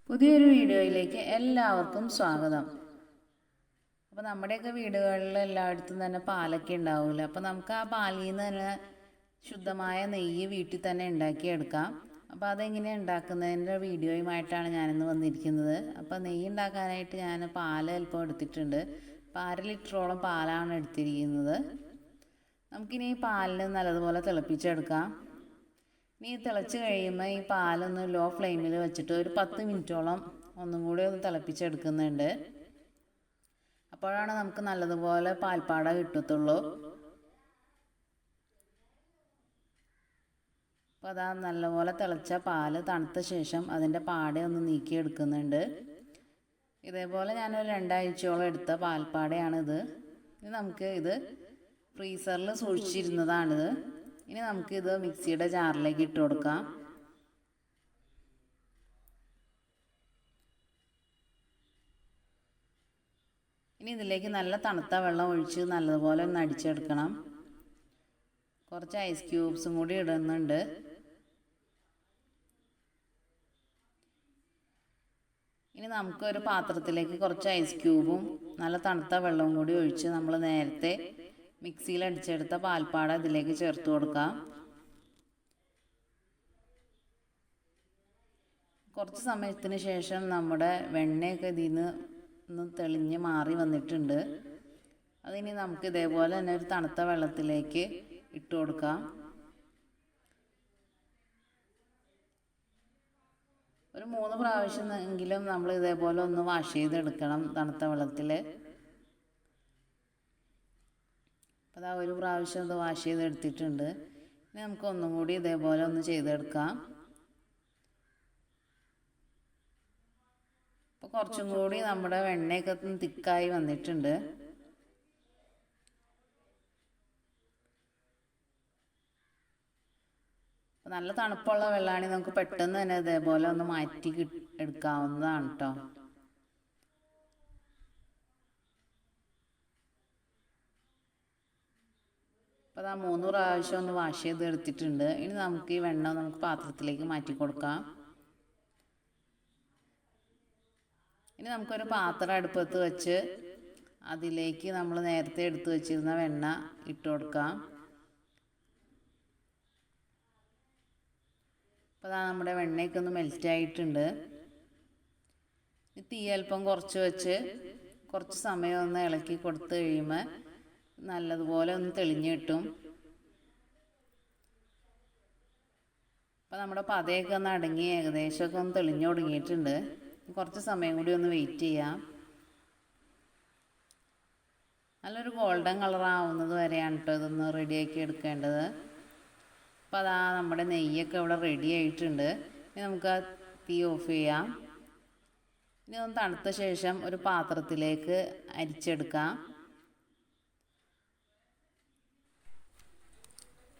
പുതിയൊരു വീഡിയോയിലേക്ക് എല്ലാവർക്കും സ്വാഗതം. അപ്പോൾ നമ്മുടെയൊക്കെ വീടുകളിൽ എല്ലായിടത്തും തന്നെ പാലൊക്കെ ഉണ്ടാവില്ല. അപ്പോൾ നമുക്ക് ആ പാലിൽ നിന്ന് തന്നെ ശുദ്ധമായ നെയ്യ് വീട്ടിൽ തന്നെ ഉണ്ടാക്കിയെടുക്കാം. അപ്പോൾ അതെങ്ങനെയാണ് ഉണ്ടാക്കുന്നതിൻ്റെ വീഡിയോയുമായിട്ടാണ് ഞാനിന്ന് വന്നിരിക്കുന്നത്. അപ്പോൾ നെയ്യ് ഉണ്ടാക്കാനായിട്ട് ഞാൻ പാൽ അല്പം എടുത്തിട്ടുണ്ട്. അപ്പോൾ 1/2 ലിറ്ററോളം പാലാണ് എടുത്തിരിക്കുന്നത്. നമുക്കിനി ഈ പാലിന് നല്ലതുപോലെ തിളപ്പിച്ചെടുക്കാം. ഇനി തിളച്ച് കഴിയുമ്പോൾ ഈ പാലൊന്ന് ലോ ഫ്ലെയിമിൽ വെച്ചിട്ട് ഒരു 10 മിനിറ്റോളം ഒന്നും കൂടി ഒന്ന് തിളപ്പിച്ചെടുക്കുന്നുണ്ട്. അപ്പോഴാണ് നമുക്ക് നല്ലതുപോലെ പാൽപ്പാട കിട്ടത്തുള്ളൂ. അപ്പോൾ അതാ നല്ലപോലെ തിളച്ച പാല് തണുത്ത ശേഷം അതിൻ്റെ പാട ഒന്ന് നീക്കിയെടുക്കുന്നുണ്ട്. ഇതേപോലെ ഞാനൊരു 2 ആഴ്ചയോളം എടുത്ത പാൽപ്പാടയാണിത്. ഇനി നമുക്ക് ഇത് ഫ്രീസറിൽ സൂക്ഷിച്ചിരുന്നതാണിത്. ഇനി നമുക്കിത് മിക്സിയുടെ ജാറിലേക്ക് ഇട്ട് കൊടുക്കാം. ഇനി ഇതിലേക്ക് നല്ല തണുത്ത വെള്ളം ഒഴിച്ച് നല്ലതുപോലെ ഒന്ന് അടിച്ചെടുക്കണം. കുറച്ച് ഐസ് ക്യൂബ്സും കൂടി ഇടുന്നുണ്ട്. ഇനി നമുക്കൊരു പാത്രത്തിലേക്ക് കുറച്ച് ഐസ് ക്യൂബും നല്ല തണുത്ത വെള്ളവും കൂടി ഒഴിച്ച് നമ്മൾ നേരത്തെ മിക്സിയിൽ അടിച്ചെടുത്ത പാൽപ്പാട ഇതിലേക്ക് ചേർത്ത് കൊടുക്കാം. കുറച്ച് സമയത്തിന് ശേഷം നമ്മുടെ വെണ്ണയൊക്കെ ഇതിൽ നിന്ന് ഒന്ന് തെളിഞ്ഞ് മാറി വന്നിട്ടുണ്ട്. അതിനി നമുക്ക് ഇതേപോലെ തന്നെ ഒരു തണുത്ത വെള്ളത്തിലേക്ക് ഇട്ട് കൊടുക്കാം. ഒരു 3 പ്രാവശ്യം എങ്കിലും നമ്മൾ ഇതേപോലെ ഒന്ന് വാഷ് ചെയ്തെടുക്കണം തണുത്ത വെള്ളത്തിൽ. അതാ ഒരു പ്രാവശ്യം ഇത് വാഷ് ചെയ്തെടുത്തിട്ടുണ്ട്. ഇനി നമുക്ക് ഒന്നും കൂടി ഇതേപോലെ ഒന്ന് ചെയ്തെടുക്കാം. അപ്പോൾ കുറച്ചും കൂടി നമ്മുടെ വെണ്ണയൊക്കെ തിക്കായി വന്നിട്ടുണ്ട്. നല്ല തണുപ്പുള്ള വെള്ളമാണെങ്കിൽ നമുക്ക് പെട്ടെന്ന് തന്നെ ഇതേപോലെ ഒന്ന് മാറ്റി എടുക്കാവുന്നതാണ് കേട്ടോ. അപ്പോൾ അത് 3 പ്രാവശ്യം ഒന്ന് വാഷ് ചെയ്തെടുത്തിട്ടുണ്ട്. ഇനി നമുക്ക് ഈ വെണ്ണ നമുക്ക് പാത്രത്തിലേക്ക് മാറ്റി കൊടുക്കാം. ഇനി നമുക്കൊരു പാത്രം അടുപ്പത്ത് വെച്ച് അതിലേക്ക് നമ്മൾ നേരത്തെ എടുത്തു വെച്ചിരുന്ന വെണ്ണ ഇട്ട് കൊടുക്കാം. അപ്പോൾ അതാ നമ്മുടെ വെണ്ണയൊക്കെ ഒന്ന് മെൽറ്റ് ആയിട്ടുണ്ട്. തീ അല്പം കുറച്ച് വെച്ച് കുറച്ച് സമയം ഒന്ന് ഇളക്കി കൊടുത്തു കഴിയുമ്പോൾ നല്ലതുപോലെ ഒന്ന് തെളിഞ്ഞ് കിട്ടും. അപ്പോൾ നമ്മുടെ പതയൊക്കെ ഒന്ന് അടങ്ങി ഏകദേശമൊക്കെ ഒന്ന് തെളിഞ്ഞു തുടങ്ങിയിട്ടുണ്ട്. കുറച്ച് സമയം കൂടി ഒന്ന് വെയിറ്റ് ചെയ്യാം. നല്ലൊരു ഗോൾഡൻ കളർ ആവുന്നത് വരെയാണ് കേട്ടോ ഇതൊന്ന് റെഡിയാക്കി എടുക്കേണ്ടത്. അപ്പോൾ അതാ നമ്മുടെ നെയ്യൊക്കെ ഇവിടെ റെഡി ആയിട്ടുണ്ട്. ഇനി നമുക്ക് ആ തീ ഓഫ് ചെയ്യാം. ഇനി ഒന്ന് തണുത്ത ശേഷം ഒരു പാത്രത്തിലേക്ക് അരിച്ചെടുക്കാം.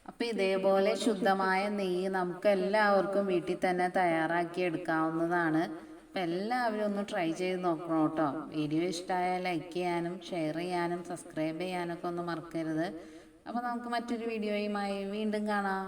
അപ്പോൾ ഇതേപോലെ ശുദ്ധമായ നെയ്യ് നമുക്ക് എല്ലാവർക്കും വീട്ടിൽ തന്നെ തയ്യാറാക്കി എടുക്കാവുന്നതാണ്. അപ്പോൾ എല്ലാവരും ഒന്ന് ട്രൈ ചെയ്ത് നോക്കണം കേട്ടോ. വീഡിയോ ഇഷ്ടമായാൽ ലൈക്ക് ചെയ്യാനും ഷെയർ ചെയ്യാനും സബ്സ്ക്രൈബ് ചെയ്യാനൊക്കെ ഒന്ന് മറക്കരുത്. അപ്പോൾ നമുക്ക് മറ്റൊരു വീഡിയോയുമായി വീണ്ടും കാണാം.